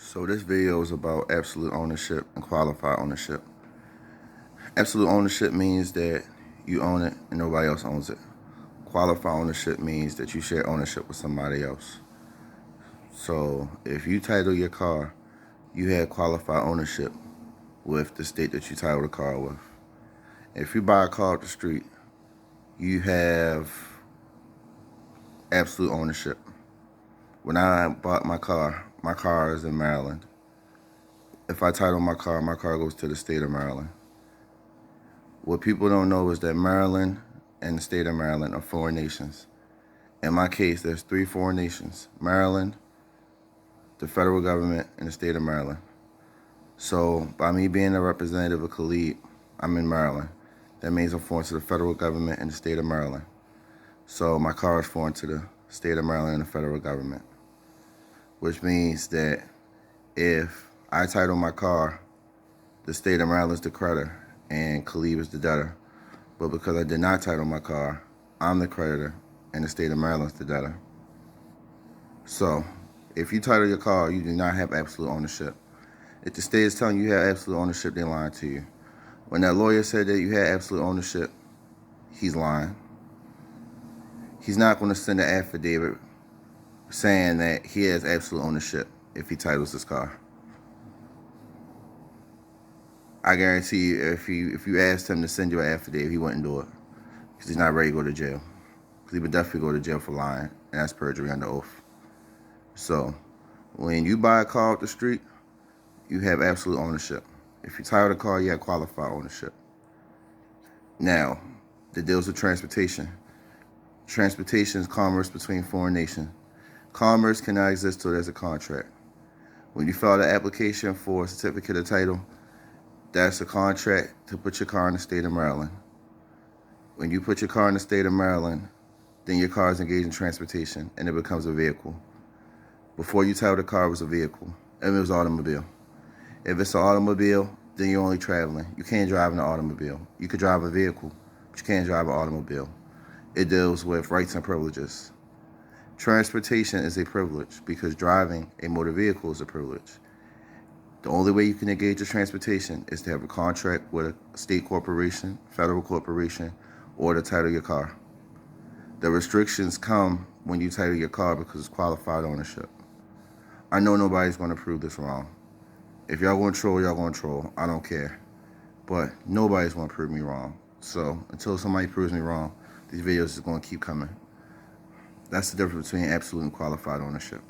So this video is about absolute ownership and qualified ownership. Absolute ownership means that you own it and nobody else owns it. Qualified ownership means that you share ownership with somebody else. So if you title your car, you have qualified ownership with the state that you title the car with. If you buy a car off the street, you have absolute ownership. When I bought my car is in Maryland. If I title my car goes to the state of Maryland. What people don't know is that Maryland and the state of Maryland are foreign nations. In my case, there's 3 foreign nations: Maryland, the federal government, and the state of Maryland. So by me being a representative of Khalid, I'm in Maryland. That means I'm foreign to the federal government and the state of Maryland. So my car is foreign to the state of Maryland and the federal government, which means that if I title my car, the state of Maryland is the creditor and Khalid is the debtor. But because I did not title my car, I'm the creditor and the state of Maryland is the debtor. So if you title your car, you do not have absolute ownership. If the state is telling you have absolute ownership, they're lying to you. When that lawyer said that you had absolute ownership, he's lying. He's not going to send an affidavit saying that he has absolute ownership if he titles his car. I guarantee you, if you asked him to send you an affidavit, he wouldn't do it because he's not ready to go to jail. Because he would definitely go to jail for lying, and that's perjury under oath. So when you buy a car off the street, you have absolute ownership. If you title the car, you have qualified ownership. Now, the deals with transportation. Transportation is commerce between foreign nations. Commerce cannot exist till there's a contract. When you file the application for a certificate of title, that's a contract to put your car in the state of Maryland. When you put your car in the state of Maryland, then your car is engaged in transportation and it becomes a vehicle. Before you title the car, it was a vehicle, and it was an automobile. If it's an automobile, then you're only traveling. You can't drive an automobile. You could drive a vehicle, but you can't drive an automobile. It deals with rights and privileges. Transportation is a privilege because driving a motor vehicle is a privilege. The only way you can engage in transportation is to have a contract with a state corporation, federal corporation, or to title your car. The restrictions come when you title your car because it's qualified ownership. I know nobody's going to prove this wrong. If y'all going to troll, y'all going to troll. I don't care. But nobody's going to prove me wrong. So until somebody proves me wrong, these videos is going to keep coming. That's the difference between absolute and qualified ownership.